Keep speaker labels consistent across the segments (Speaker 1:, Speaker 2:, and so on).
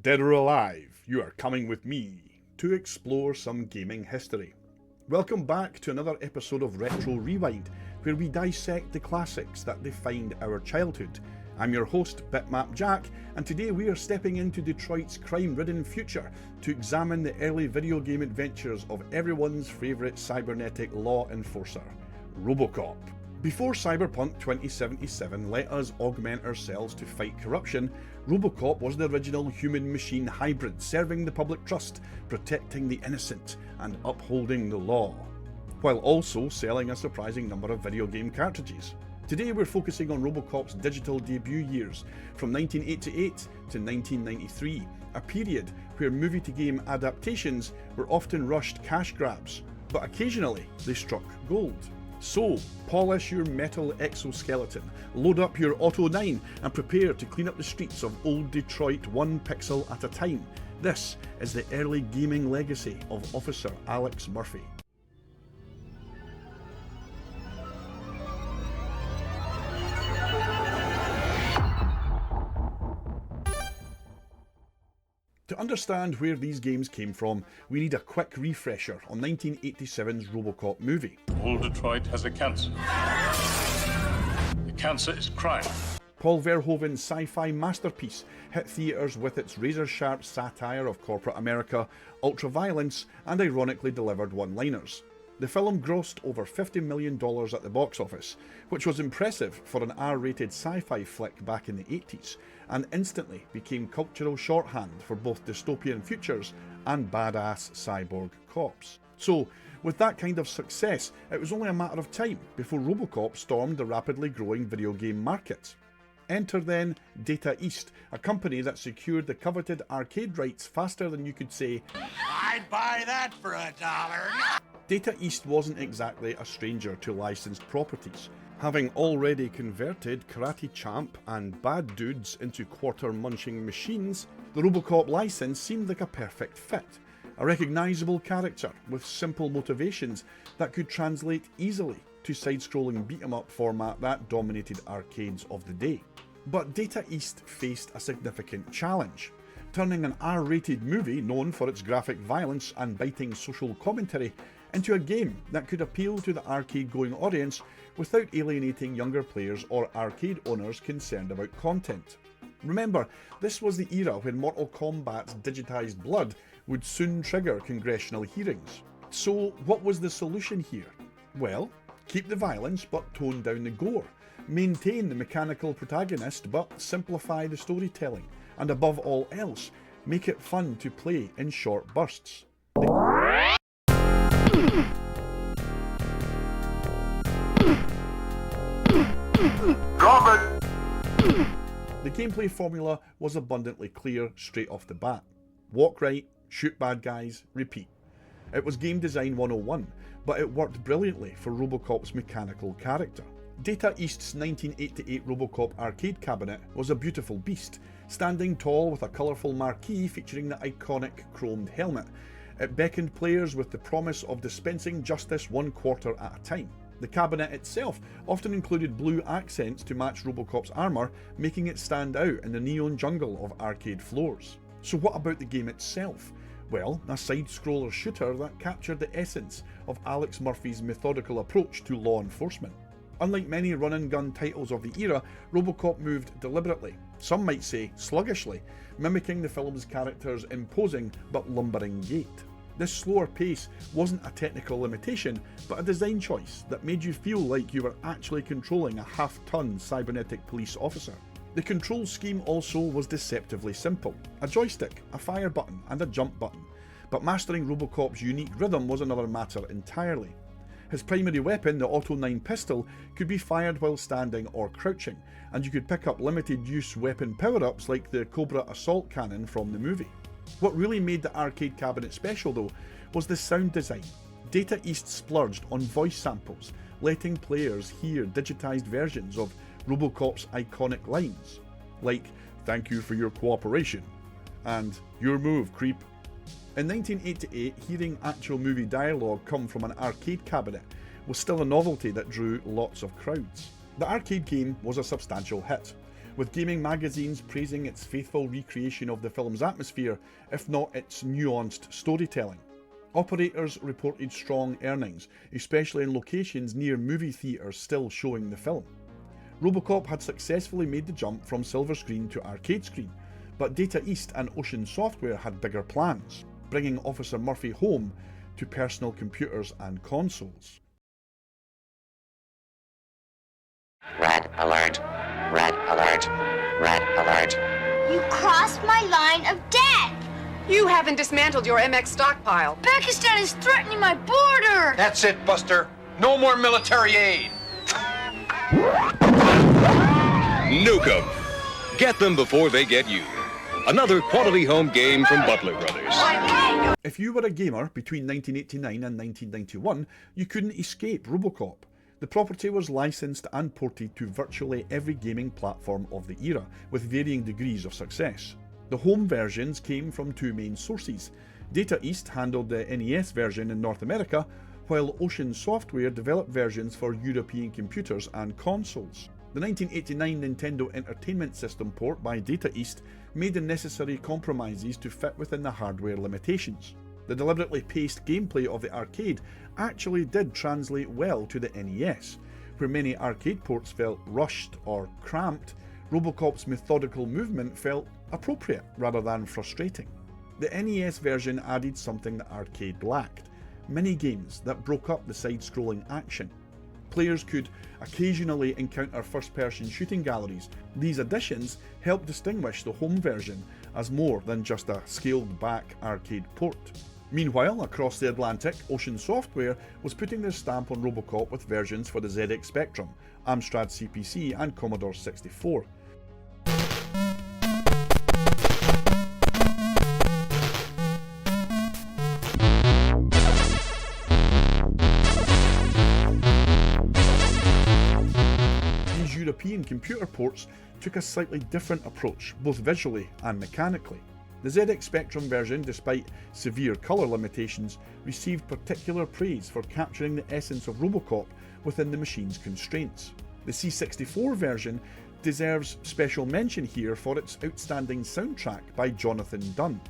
Speaker 1: Dead or alive, you are coming with me to explore some gaming history. Welcome back to another episode of Retro Rewind, where we dissect the classics that defined our childhood. I'm your host, Bitmap Jack, and today we are stepping into Detroit's crime-ridden future to examine the early video game adventures of everyone's favourite cybernetic law enforcer, RoboCop. Before Cyberpunk 2077 let us augment ourselves to fight corruption, RoboCop was the original human-machine hybrid serving the public trust, protecting the innocent, and upholding the law, while also selling a surprising number of video game cartridges. Today we're focusing on RoboCop's digital debut years, from 1988 to 1993, a period where movie-to-game adaptations were often rushed cash grabs, but occasionally they struck gold. So, polish your metal exoskeleton, load up your Auto 9 and prepare to clean up the streets of old Detroit one pixel at a time. This is the early gaming legacy of Officer Alex Murphy. To understand where these games came from, we need a quick refresher on 1987's RoboCop movie.
Speaker 2: Old Detroit has a cancer. The cancer is crime.
Speaker 1: Paul Verhoeven's sci-fi masterpiece hit theatres with its razor-sharp satire of corporate America, ultra-violence, and ironically delivered one-liners. The film grossed over $50 million at the box office, which was impressive for an R-rated sci-fi flick back in the 80s, and instantly became cultural shorthand for both dystopian futures and badass cyborg cops. So, with that kind of success, it was only a matter of time before RoboCop stormed the rapidly growing video game market. Enter then Data East, a company that secured the coveted arcade rights faster than you could say,
Speaker 3: "I'd buy that for $1."
Speaker 1: Data East wasn't exactly a stranger to licensed properties. Having already converted Karate Champ and Bad Dudes into quarter-munching machines, the RoboCop license seemed like a perfect fit. A recognisable character with simple motivations that could translate easily to side-scrolling beat-em-up format that dominated arcades of the day. But Data East faced a significant challenge. Turning an R-rated movie known for its graphic violence and biting social commentary into a game that could appeal to the arcade-going audience without alienating younger players or arcade owners concerned about content. Remember, this was the era when Mortal Kombat's digitised blood would soon trigger congressional hearings. So what was the solution here? Well, keep the violence but tone down the gore, maintain the mechanical protagonist but simplify the storytelling, and above all else, make it fun to play in short bursts. The gameplay formula was abundantly clear straight off the bat. Walk right, shoot bad guys, repeat. It was game design 101, but it worked brilliantly for RoboCop's mechanical character. Data East's 1988 RoboCop arcade cabinet was a beautiful beast, standing tall with a colourful marquee featuring the iconic chromed helmet. It beckoned players with the promise of dispensing justice one quarter at a time. The cabinet itself often included blue accents to match RoboCop's armour, making it stand out in the neon jungle of arcade floors. So what about the game itself? Well, a side-scroller shooter that captured the essence of Alex Murphy's methodical approach to law enforcement. Unlike many run-and-gun titles of the era, RoboCop moved deliberately, some might say sluggishly, mimicking the film's character's imposing but lumbering gait. This slower pace wasn't a technical limitation, but a design choice that made you feel like you were actually controlling a half-ton cybernetic police officer. The control scheme also was deceptively simple: a joystick, a fire button, and a jump button. But mastering RoboCop's unique rhythm was another matter entirely. His primary weapon, the Auto 9 pistol, could be fired while standing or crouching, and you could pick up limited-use weapon power-ups like the Cobra assault cannon from the movie. What really made the arcade cabinet special though was the sound design. Data East splurged on voice samples, letting players hear digitised versions of RoboCop's iconic lines, like "Thank you for your cooperation" and "Your move, creep." In 1988, hearing actual movie dialogue come from an arcade cabinet was still a novelty that drew lots of crowds. The arcade game was a substantial hit, with gaming magazines praising its faithful recreation of the film's atmosphere, if not its nuanced storytelling. Operators reported strong earnings, especially in locations near movie theatres still showing the film. RoboCop had successfully made the jump from silver screen to arcade screen, but Data East and Ocean Software had bigger plans, bringing Officer Murphy home to personal computers and consoles.
Speaker 4: Red alert. Red alert. Red alert.
Speaker 5: You crossed my line of death!
Speaker 6: You haven't dismantled your MX stockpile.
Speaker 5: Pakistan is threatening my border!
Speaker 3: That's it, Buster. No more military aid.
Speaker 7: Nuke 'em. Get them before they get you. Another quality home game from Butler Brothers.
Speaker 1: If you were a gamer between 1989 and 1991, you couldn't escape RoboCop. The property was licensed and ported to virtually every gaming platform of the era, with varying degrees of success. The home versions came from two main sources. Data East handled the NES version in North America, while Ocean Software developed versions for European computers and consoles. The 1989 Nintendo Entertainment System port by Data East made the necessary compromises to fit within the hardware limitations. The deliberately paced gameplay of the arcade actually did translate well to the NES. Where many arcade ports felt rushed or cramped, RoboCop's methodical movement felt appropriate rather than frustrating. The NES version added something that arcade lacked: mini-games that broke up the side-scrolling action. Players could occasionally encounter first-person shooting galleries. These additions helped distinguish the home version as more than just a scaled-back arcade port. Meanwhile, across the Atlantic, Ocean Software was putting their stamp on RoboCop with versions for the ZX Spectrum, Amstrad CPC and Commodore 64. These European computer ports took a slightly different approach, both visually and mechanically. The ZX Spectrum version, despite severe colour limitations, received particular praise for capturing the essence of RoboCop within the machine's constraints. The C64 version deserves special mention here for its outstanding soundtrack by Jonathan Dunn.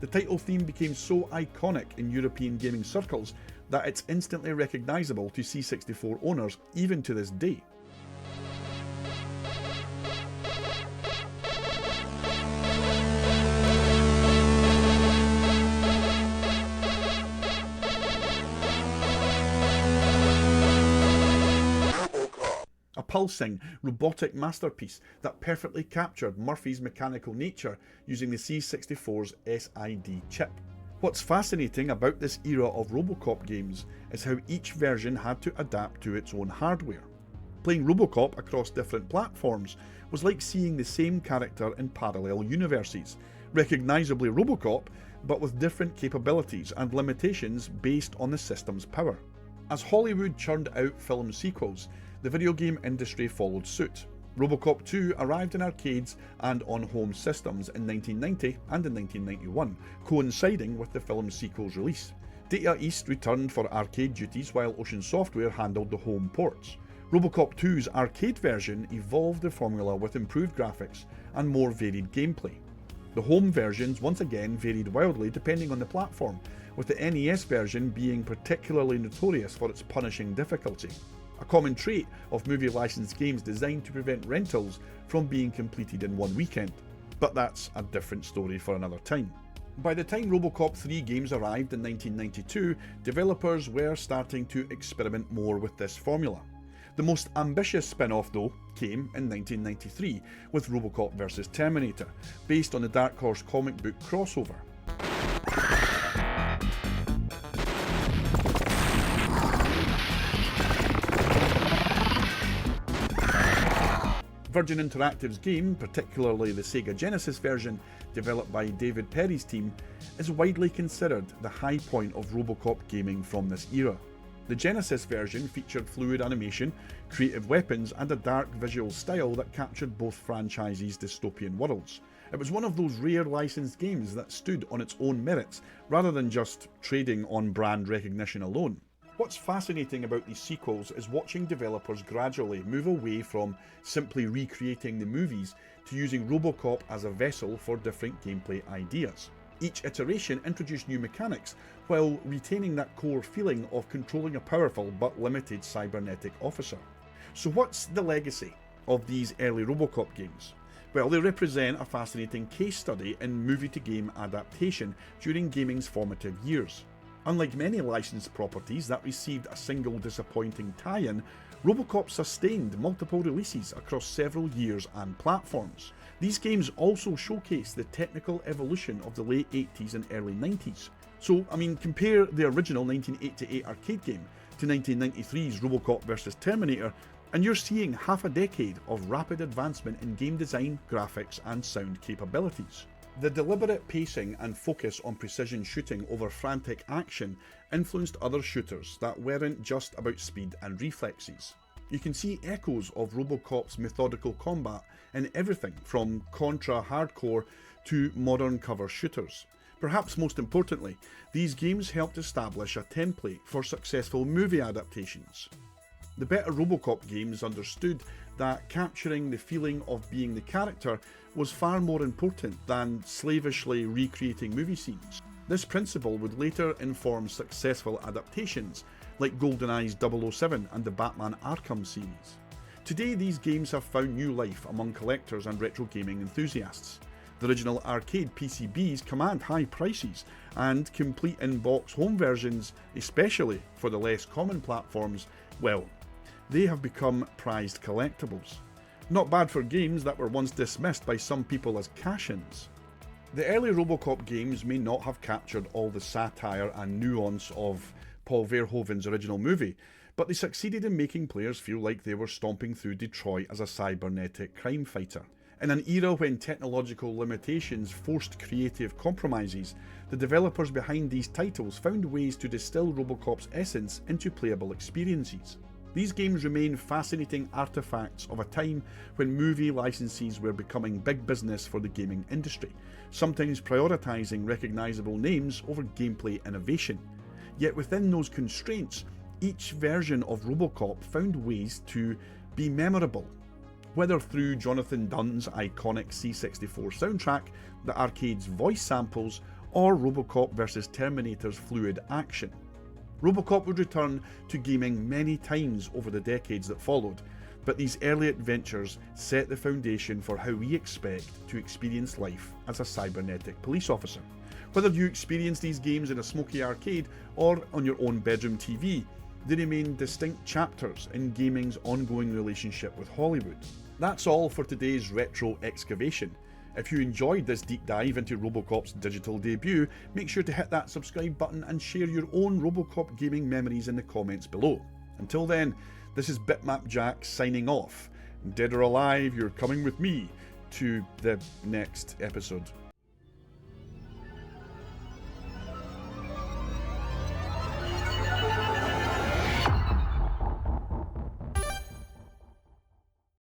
Speaker 1: The title theme became so iconic in European gaming circles that it's instantly recognisable to C64 owners even to this day. A pulsing, robotic masterpiece that perfectly captured Murphy's mechanical nature using the C64's SID chip. What's fascinating about this era of RoboCop games is how each version had to adapt to its own hardware. Playing RoboCop across different platforms was like seeing the same character in parallel universes, recognisably RoboCop, but with different capabilities and limitations based on the system's power. As Hollywood churned out film sequels, the video game industry followed suit. RoboCop 2 arrived in arcades and on home systems in 1990 and in 1991, coinciding with the film's sequel's release. Data East returned for arcade duties while Ocean Software handled the home ports. RoboCop 2's arcade version evolved the formula with improved graphics and more varied gameplay. The home versions once again varied wildly depending on the platform, with the NES version being particularly notorious for its punishing difficulty, a common trait of movie licensed games designed to prevent rentals from being completed in one weekend. But that's a different story for another time. By the time RoboCop 3 games arrived in 1992, developers were starting to experiment more with this formula. The most ambitious spin-off though came in 1993 with RoboCop Versus Terminator, based on the Dark Horse comic book crossover. Virgin Interactive's game, particularly the Sega Genesis version, developed by David Perry's team, is widely considered the high point of RoboCop gaming from this era. The Genesis version featured fluid animation, creative weapons, and a dark visual style that captured both franchises' dystopian worlds. It was one of those rare licensed games that stood on its own merits, rather than just trading on brand recognition alone. What's fascinating about these sequels is watching developers gradually move away from simply recreating the movies to using RoboCop as a vessel for different gameplay ideas. Each iteration introduced new mechanics while retaining that core feeling of controlling a powerful but limited cybernetic officer. So what's the legacy of these early RoboCop games? Well, they represent a fascinating case study in movie-to-game adaptation during gaming's formative years. Unlike many licensed properties that received a single disappointing tie-in, RoboCop sustained multiple releases across several years and platforms. These games also showcase the technical evolution of the late 80s and early 90s. So, compare the original 1988 arcade game to 1993's RoboCop Versus Terminator, and you're seeing half a decade of rapid advancement in game design, graphics, and sound capabilities. The deliberate pacing and focus on precision shooting over frantic action influenced other shooters that weren't just about speed and reflexes. You can see echoes of RoboCop's methodical combat in everything from Contra hardcore to modern cover shooters. Perhaps most importantly, these games helped establish a template for successful movie adaptations. The better RoboCop games understood that capturing the feeling of being the character was far more important than slavishly recreating movie scenes. This principle would later inform successful adaptations like GoldenEye's 007 and the Batman Arkham series. Today, these games have found new life among collectors and retro gaming enthusiasts. The original arcade PCBs command high prices, and complete in-box home versions, especially for the less common platforms, well, they have become prized collectibles. Not bad for games that were once dismissed by some people as cash-ins. The early RoboCop games may not have captured all the satire and nuance of Paul Verhoeven's original movie, but they succeeded in making players feel like they were stomping through Detroit as a cybernetic crime fighter. In an era when technological limitations forced creative compromises, the developers behind these titles found ways to distill RoboCop's essence into playable experiences. These games remain fascinating artifacts of a time when movie licenses were becoming big business for the gaming industry, sometimes prioritising recognisable names over gameplay innovation. Yet within those constraints, each version of RoboCop found ways to be memorable. Whether through Jonathan Dunn's iconic C64 soundtrack, the arcade's voice samples, or RoboCop vs Terminator's fluid action. RoboCop would return to gaming many times over the decades that followed, but these early adventures set the foundation for how we expect to experience life as a cybernetic police officer. Whether you experience these games in a smoky arcade or on your own bedroom TV, they remain distinct chapters in gaming's ongoing relationship with Hollywood. That's all for today's retro excavation. If you enjoyed this deep dive into RoboCop's digital debut, make sure to hit that subscribe button and share your own RoboCop gaming memories in the comments below. Until then, this is Bitmap Jack signing off. Dead or alive, you're coming with me to the next episode.